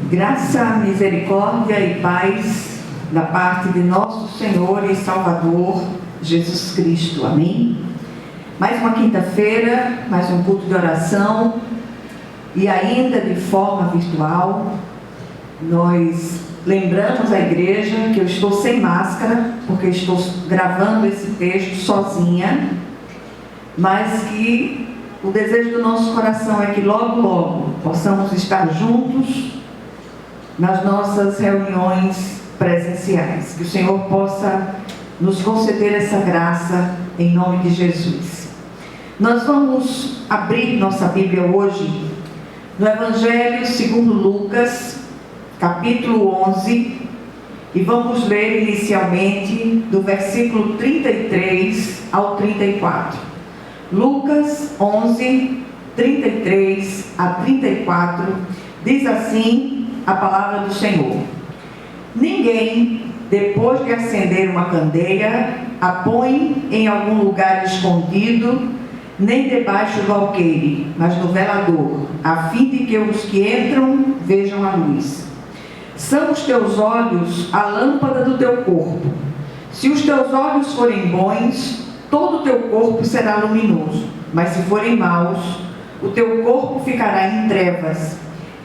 Graça, misericórdia e paz da parte de nosso Senhor e Salvador Jesus Cristo. Amém? Mais uma quinta-feira, mais um culto de oração e ainda de forma virtual. Nós lembramos a igreja que eu estou sem máscara, porque estou gravando esse texto sozinha, mas que o desejo do nosso coração é que logo possamos estar juntos nas nossas reuniões presenciais. Que o Senhor possa nos conceder essa graça em nome de Jesus. Nós vamos abrir nossa Bíblia hoje no Evangelho segundo Lucas, capítulo 11, e vamos ler inicialmente do versículo 33 ao 34. Lucas 11, 33 a 34, diz assim a palavra do Senhor: Ninguém, depois de acender uma candeia, a põe em algum lugar escondido, nem debaixo do alqueire, mas no velador, a fim de que os que entram vejam a luz. São os teus olhos a lâmpada do teu corpo. Se os teus olhos forem bons, todo o teu corpo será luminoso, mas se forem maus, o teu corpo ficará em trevas.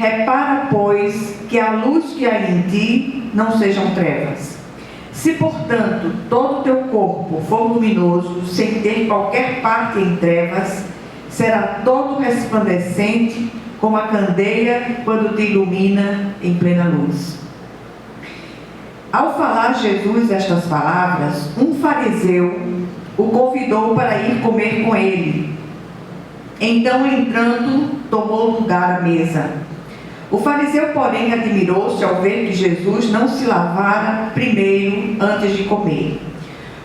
Repara, pois, que a luz que há em ti não sejam trevas. Se, portanto, todo o teu corpo for luminoso, sem ter qualquer parte em trevas, será todo resplandecente, como a candeia quando te ilumina em plena luz. Ao falar Jesus estas palavras, um fariseu o convidou para ir comer com ele. Então, entrando, tomou lugar à mesa. O fariseu, porém, admirou-se ao ver que Jesus não se lavara primeiro antes de comer.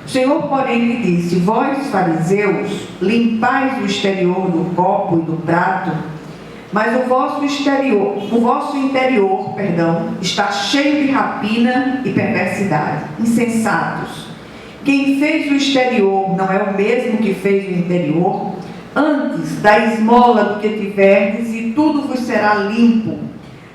O Senhor, porém, lhe disse: Vós, fariseus, limpais o exterior do copo e do prato, mas o vosso interior está cheio de rapina e perversidade. Insensatos! Quem fez o exterior não é o mesmo que fez o interior? Antes, da esmola do que tiverdes, e tudo vos será limpo.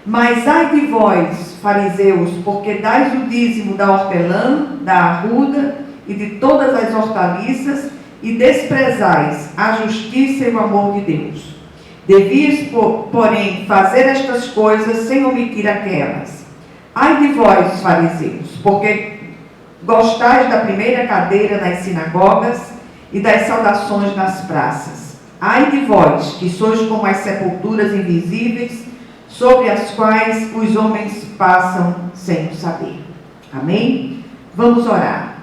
Mas ai de vós, fariseus, porque dais o dízimo da hortelã, da arruda e de todas as hortaliças, e desprezais a justiça e o amor de Deus. Devias, porém, fazer estas coisas sem omitir aquelas. Ai de vós, fariseus, porque gostais da primeira cadeira nas sinagogas e das saudações nas praças. Ai de vós, que sois como as sepulturas invisíveis, sobre as quais os homens passam sem o saber. Amém? Vamos orar.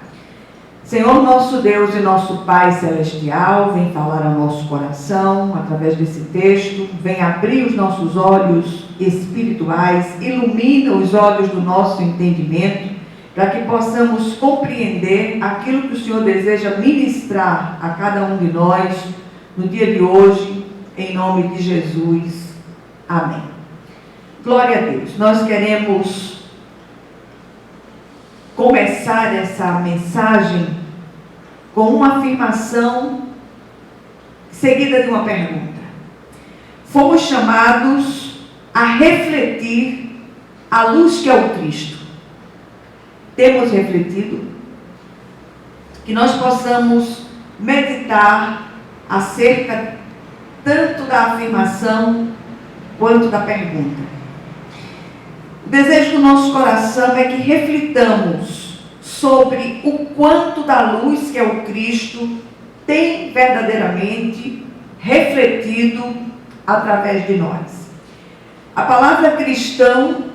Senhor nosso Deus e nosso Pai Celestial, vem falar ao nosso coração através desse texto, vem abrir os nossos olhos espirituais, ilumina os olhos do nosso entendimento, para que possamos compreender aquilo que o Senhor deseja ministrar a cada um de nós no dia de hoje, em nome de Jesus. Amém. Glória a Deus. Nós queremos começar essa mensagem com uma afirmação seguida de uma pergunta. Fomos chamados a refletir a luz que é o Cristo. Temos refletido? Que nós possamos meditar acerca tanto da afirmação quanto da pergunta. O desejo do nosso coração é que reflitamos sobre o quanto da luz que é o Cristo tem verdadeiramente refletido através de nós. A palavra cristão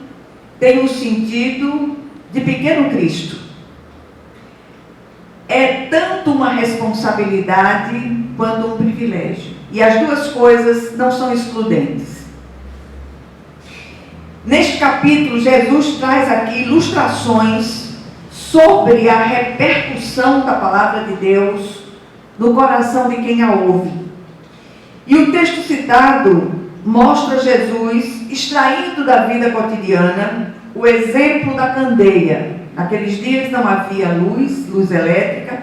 tem o sentido de pequeno Cristo. É tanto uma responsabilidade quanto um privilégio. E as duas coisas não são excludentes. Neste capítulo, Jesus traz aqui ilustrações sobre a repercussão da palavra de Deus no coração de quem a ouve. E o texto citado mostra Jesus extraindo da vida cotidiana o exemplo da candeia. Naqueles dias não havia luz elétrica,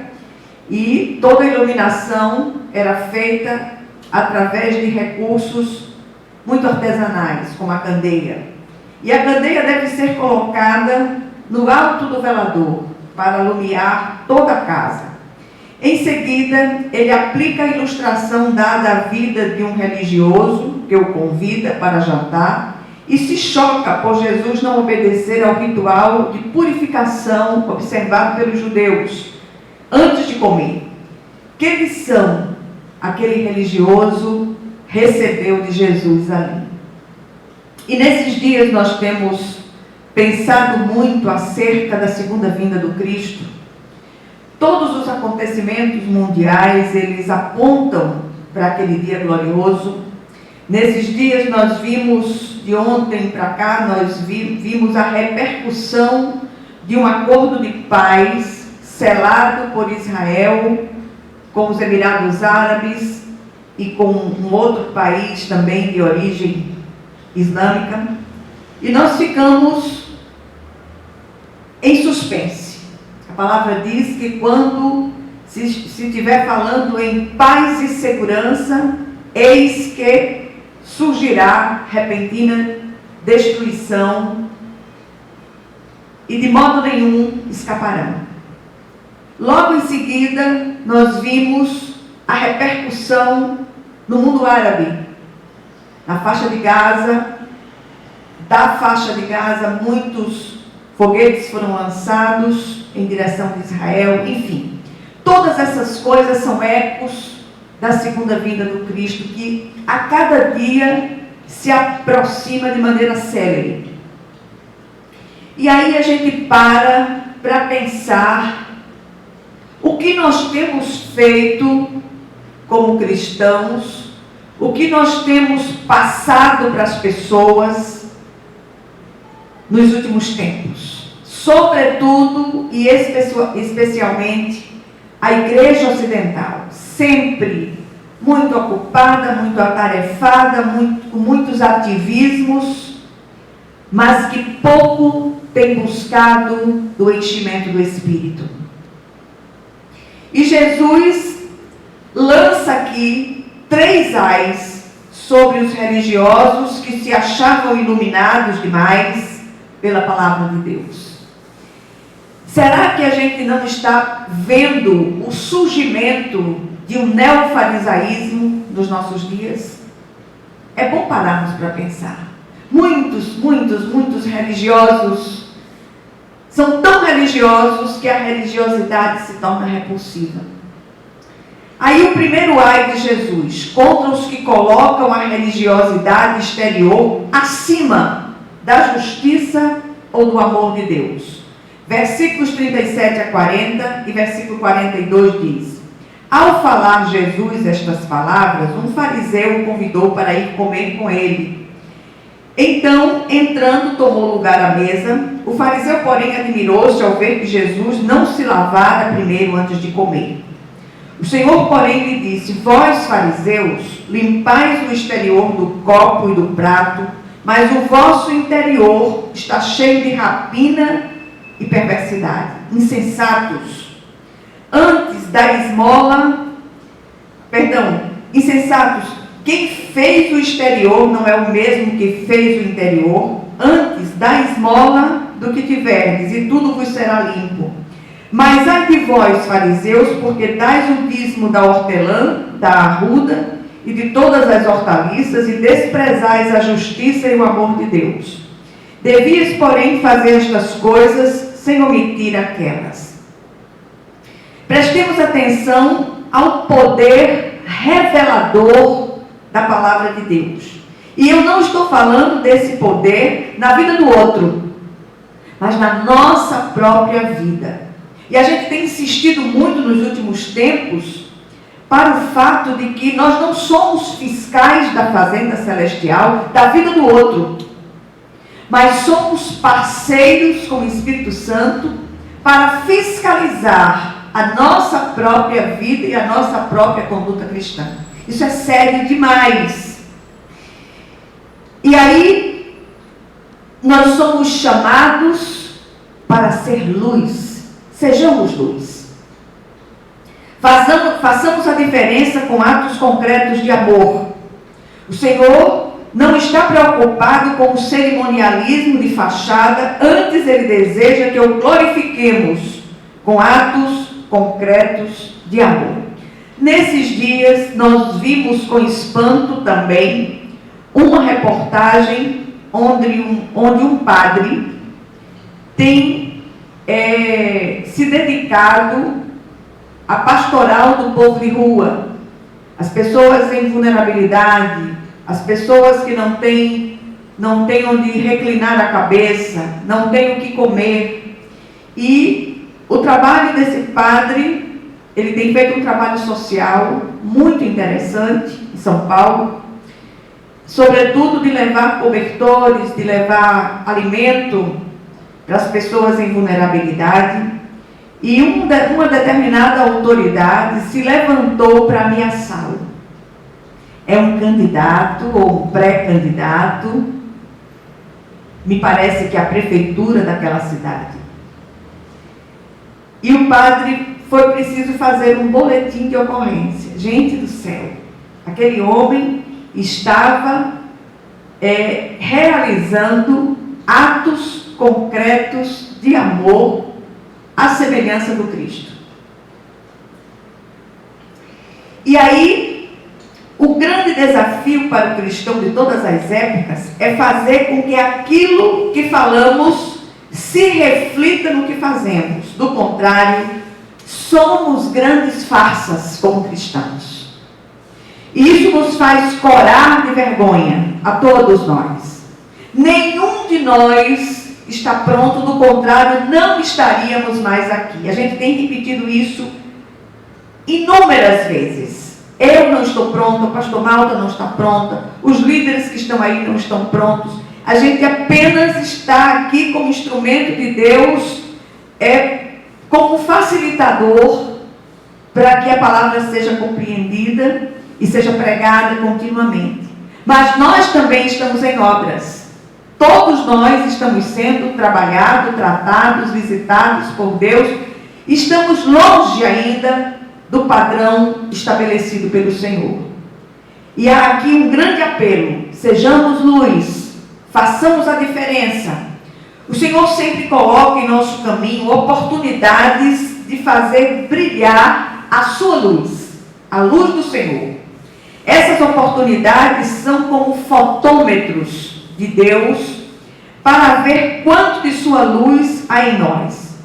e toda a iluminação era feita através de recursos muito artesanais, como a candeia. e a candeia deve ser colocada no alto do velador, para alumiar toda a casa. Em seguida, ele aplica a ilustração dada à vida de um religioso, que o convida para jantar, e se choca por Jesus não obedecer ao ritual de purificação observado pelos judeus antes de comer. Que lição aquele religioso recebeu de Jesus ali? E nesses dias nós temos pensado muito acerca da segunda vinda do Cristo. Todos os acontecimentos mundiais, eles apontam para aquele dia glorioso. Nesses dias nós vimos, de ontem para cá, nós vimos a repercussão de um acordo de paz selado por Israel com os Emirados Árabes e com um outro país também de origem islâmica. E nós ficamos em suspense. A palavra diz que quando se estiver falando em paz e segurança, eis que surgirá repentina destruição e de modo nenhum escaparão. Logo em seguida, nós vimos a repercussão no mundo árabe, na faixa de Gaza. Da faixa de Gaza, muitos foguetes foram lançados em direção de Israel, enfim. Todas essas coisas são ecos da segunda vinda do Cristo, que a cada dia se aproxima de maneira célere. E aí a gente para pensar o que nós temos feito como cristãos, o que nós temos passado para as pessoas nos últimos tempos, sobretudo e especialmente a Igreja Ocidental, sempre muito ocupada, muito atarefada, com muitos ativismos, mas que pouco tem buscado do enchimento do Espírito. E Jesus lança aqui 3 ais sobre os religiosos que se achavam iluminados demais pela palavra de Deus. Será que a gente não está vendo o surgimento de um neofarisaísmo nos nossos dias? É bom pararmos para pensar. Muitos religiosos são tão religiosos que a religiosidade se torna repulsiva. Aí o primeiro ai de Jesus, contra os que colocam a religiosidade exterior acima da justiça ou do amor de Deus. Versículos 37 a 40 e versículo 42 diz: Ao falar Jesus estas palavras, um fariseu o convidou para ir comer com ele. Então, entrando, tomou lugar à mesa. O fariseu, porém, admirou-se ao ver que Jesus não se lavara primeiro antes de comer. O Senhor, porém, lhe disse: Vós, fariseus, limpais o exterior do copo e do prato, mas o vosso interior está cheio de rapina e perversidade. Insensatos! Antes da esmola, insensatos! Quem fez o exterior não é o mesmo que fez o interior. Antes da esmola do que tiverdes, e tudo vos será limpo. Mas ai de vós, fariseus, porque dais o dízimo da hortelã, da arruda e de todas as hortaliças, e desprezais a justiça e o amor de Deus. Devias, porém, fazer estas coisas sem omitir aquelas. Prestemos atenção ao poder revelador da palavra de Deus. E eu não estou falando desse poder na vida do outro, mas na nossa própria vida. E a gente tem insistido muito nos últimos tempos para o fato de que nós não somos fiscais da fazenda celestial, da vida do outro, mas somos parceiros com o Espírito Santo para fiscalizar a nossa própria vida e a nossa própria conduta cristã. Isso é sério demais. E aí, nós somos chamados para ser luz. Sejamos luz. Façamos a diferença com atos concretos de amor. O Senhor não está preocupado com o cerimonialismo de fachada, antes ele deseja que o glorifiquemos com atos concretos de amor. Nesses dias, nós vimos com espanto também uma reportagem onde um padre tem se dedicado à pastoral do povo de rua, as pessoas em vulnerabilidade, as pessoas que não têm onde reclinar a cabeça, não têm o que comer. E o trabalho desse padre, ele tem feito um trabalho social muito interessante em São Paulo, sobretudo de levar cobertores, de levar alimento para as pessoas em vulnerabilidade. E uma determinada autoridade se levantou para ameaçá-lo. É um candidato ou um pré-candidato, me parece que é a prefeitura daquela cidade. E o padre foi preciso fazer um boletim de ocorrência. Gente do céu, aquele homem estava realizando atos concretos de amor à semelhança do Cristo. E aí, o grande desafio para o cristão de todas as épocas é fazer com que aquilo que falamos se reflita no que fazemos. Do contrário, somos grandes farsas como cristãos. E isso nos faz corar de vergonha a todos nós. Nenhum de nós está pronto, do contrário, não estaríamos mais aqui. A gente tem repetido isso inúmeras vezes. Eu não estou pronta, o pastor Malta não está pronta, os líderes que estão aí não estão prontos. A gente apenas está aqui como instrumento de Deus, como facilitador, para que a palavra seja compreendida e seja pregada continuamente. Mas nós também estamos em obras. Todos nós estamos sendo trabalhados, tratados, visitados por Deus. Estamos longe ainda do padrão estabelecido pelo Senhor. E há aqui um grande apelo: sejamos luz, façamos a diferença. O Senhor sempre coloca em nosso caminho oportunidades de fazer brilhar a sua luz, a luz do Senhor. Essas oportunidades são como fotômetros de Deus para ver quanto de sua luz há em nós,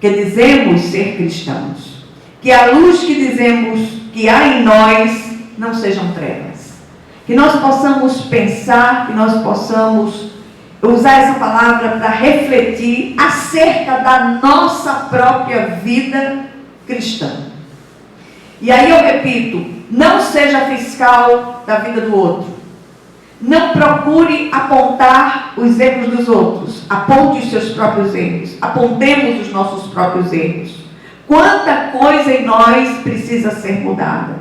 que dizemos ser cristãos. Que a luz que dizemos que há em nós não sejam trevas. Que nós possamos pensar, que nós possamos usar essa palavra para refletir acerca da nossa própria vida cristã. E aí eu repito, não seja fiscal da vida do outro. Não procure apontar os erros dos outros. Aponte os seus próprios erros. Apontemos os nossos próprios erros. Quanta coisa em nós precisa ser mudada.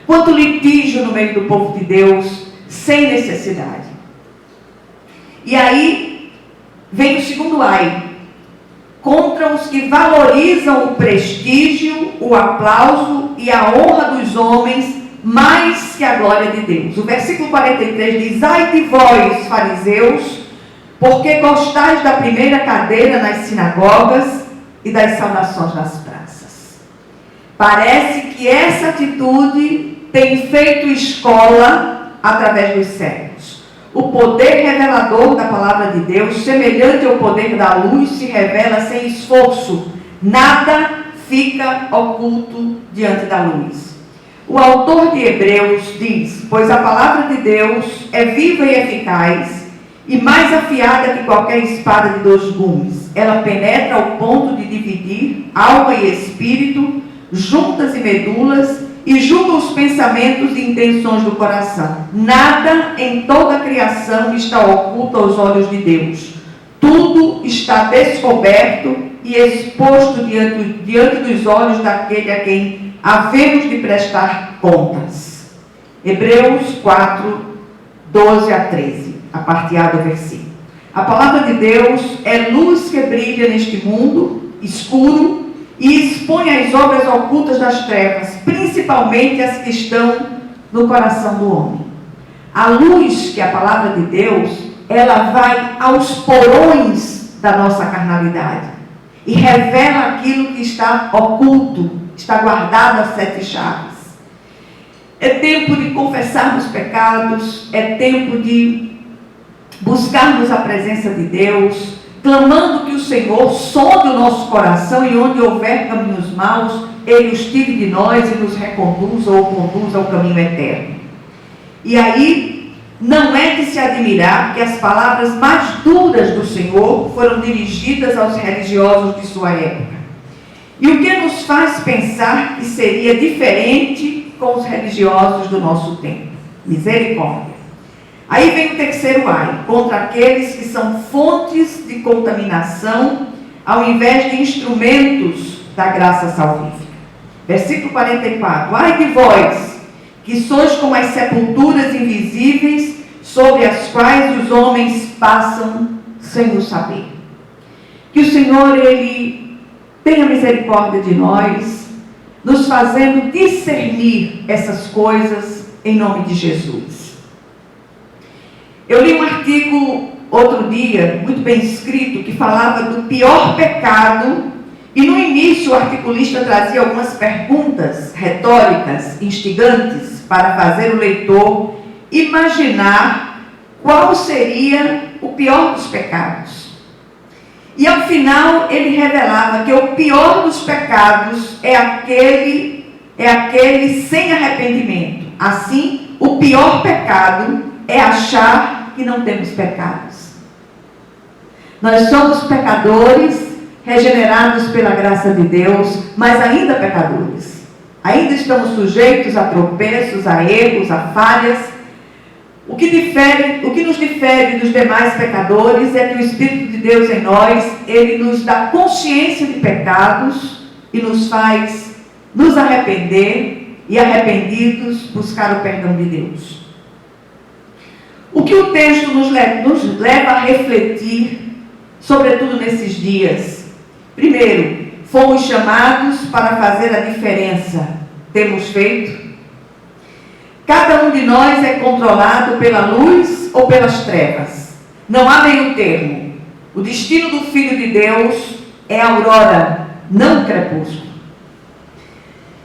Quanto litígio no meio do povo de Deus, sem necessidade. E aí, vem o segundo ai. Contra os que valorizam o prestígio, o aplauso e a honra dos homens mais que a glória de Deus. O versículo 43 diz: ai de vós, fariseus, porque gostais da primeira cadeira nas sinagogas e das saudações nas praças. Parece que essa atitude tem feito escola através dos séculos. O poder revelador da palavra de Deus, semelhante ao poder da luz, se revela sem esforço. Nada fica oculto diante da luz. O autor de Hebreus diz: pois a palavra de Deus é viva e eficaz, e mais afiada que qualquer espada de 2 gumes. Ela penetra ao ponto de dividir alma e espírito, juntas e medulas, e julga os pensamentos e intenções do coração. Nada em toda a criação está oculto aos olhos de Deus. Tudo está descoberto e exposto diante dos olhos daquele a quem havemos de prestar contas. Hebreus 4, 12 a 13, a parte A do versículo. A palavra de Deus é luz que brilha neste mundo escuro e expõe as obras ocultas das trevas, principalmente as que estão no coração do homem. A luz, que é a palavra de Deus, ela vai aos porões da nossa carnalidade e revela aquilo que está oculto, está guardado a 7 chaves. É tempo de confessarmos pecados, é tempo de buscarmos a presença de Deus, clamando que o Senhor sonde o nosso coração e onde houver caminhos maus, Ele os tire de nós e nos reconduza ou conduza ao caminho eterno. E aí, não é de se admirar que as palavras mais duras do Senhor foram dirigidas aos religiosos de sua época. E o que nos faz pensar que seria diferente com os religiosos do nosso tempo? Misericórdia. Aí vem o terceiro ai, contra aqueles que são fontes de contaminação, ao invés de instrumentos da graça salvífica. Versículo 44. Ai de vós, que sois como as sepulturas invisíveis, sobre as quais os homens passam sem o saber. Que o Senhor, Ele tenha misericórdia de nós, nos fazendo discernir essas coisas em nome de Jesus. Eu li um artigo outro dia, muito bem escrito, que falava do pior pecado, e no início o articulista trazia algumas perguntas retóricas, instigantes, para fazer o leitor imaginar qual seria o pior dos pecados. E ao final ele revelava que o pior dos pecados é aquele sem arrependimento. Assim, o pior pecado é achar que não temos pecados. Nós somos pecadores, regenerados pela graça de Deus, mas ainda pecadores. Ainda estamos sujeitos a tropeços, a erros, a falhas. O que nos difere dos demais pecadores é que o Espírito de Deus em nós, Ele nos dá consciência de pecados e nos faz nos arrepender e, arrependidos, buscar o perdão de Deus. O que o texto nos leva a refletir, sobretudo nesses dias? Primeiro, fomos chamados para fazer a diferença. Temos feito? Cada um de nós é controlado pela luz ou pelas trevas. Não há meio termo. O destino do Filho de Deus é a aurora, não o crepúsculo.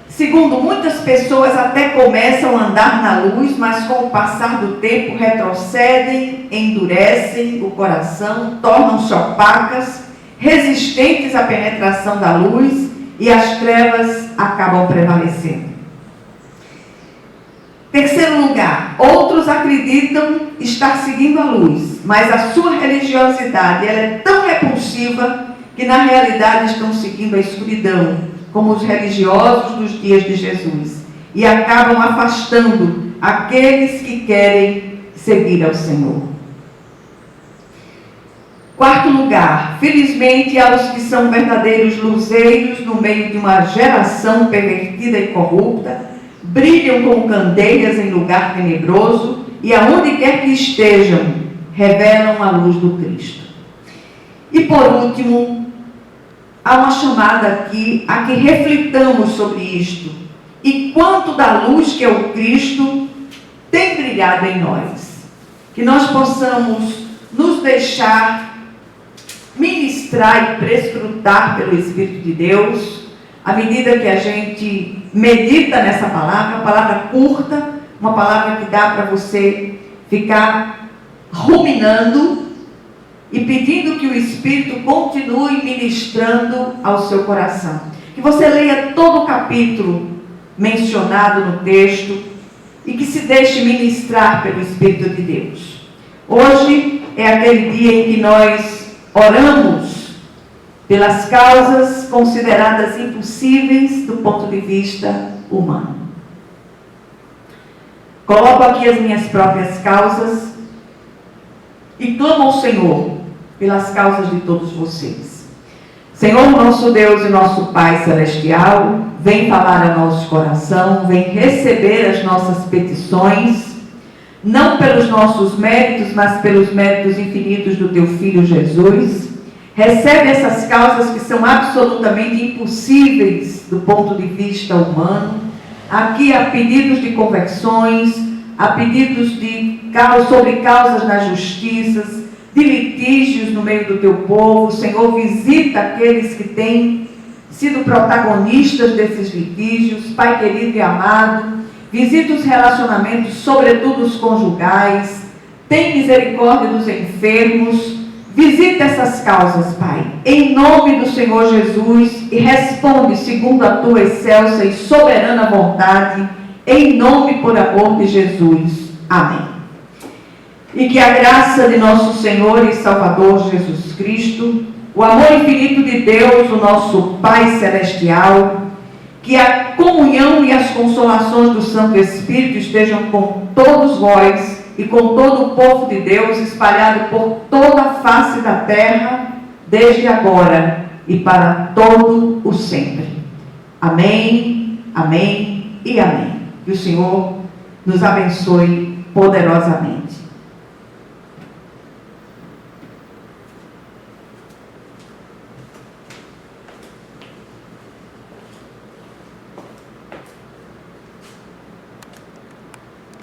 Segundo, muitas pessoas até começam a andar na luz, mas com o passar do tempo retrocedem, endurecem o coração, tornam-se opacas, resistentes à penetração da luz, e as trevas acabam prevalecendo. Terceiro lugar, outros acreditam estar seguindo a luz, mas a sua religiosidade ela é tão repulsiva que na realidade estão seguindo a escuridão, como os religiosos dos dias de Jesus, e acabam afastando aqueles que querem seguir ao Senhor. Quarto lugar, felizmente há os que são verdadeiros luzeiros no meio de uma geração pervertida e corrupta, brilham como candeias em lugar tenebroso e aonde quer que estejam, revelam a luz do Cristo. E por último, há uma chamada aqui a que reflitamos sobre isto e quanto da luz que é o Cristo tem brilhado em nós. Que nós possamos nos deixar ministrar e prescrutar pelo Espírito de Deus, à medida que a gente medita nessa palavra, uma palavra curta, uma palavra que dá para você ficar ruminando e pedindo que o Espírito continue ministrando ao seu coração. Que você leia todo o capítulo mencionado no texto e que se deixe ministrar pelo Espírito de Deus. Hoje é aquele dia em que nós oramos pelas causas consideradas impossíveis do ponto de vista humano. Coloco aqui as minhas próprias causas e clamo ao Senhor pelas causas de todos vocês. Senhor, nosso Deus e nosso Pai Celestial, vem falar ao nosso coração, vem receber as nossas petições, não pelos nossos méritos, mas pelos méritos infinitos do Teu Filho Jesus. Recebe essas causas que são absolutamente impossíveis do ponto de vista humano. Aqui há pedidos de conversões, a pedidos sobre causas nas justiças, de litígios no meio do teu povo. Senhor, visita aqueles que têm sido protagonistas desses litígios, Pai querido e amado. Visita os relacionamentos, sobretudo os conjugais. Tem misericórdia dos enfermos. Visita essas causas, Pai, em nome do Senhor Jesus, e responde segundo a tua excelsa e soberana vontade, em nome e por amor de Jesus. Amém. E que a graça de nosso Senhor e Salvador Jesus Cristo, o amor infinito de Deus, o nosso Pai Celestial, que a comunhão e as consolações do Santo Espírito estejam com todos vós e com todo o povo de Deus espalhado por toda a face da terra, desde agora e para todo o sempre. Amém, amém e amém. Que o Senhor nos abençoe poderosamente.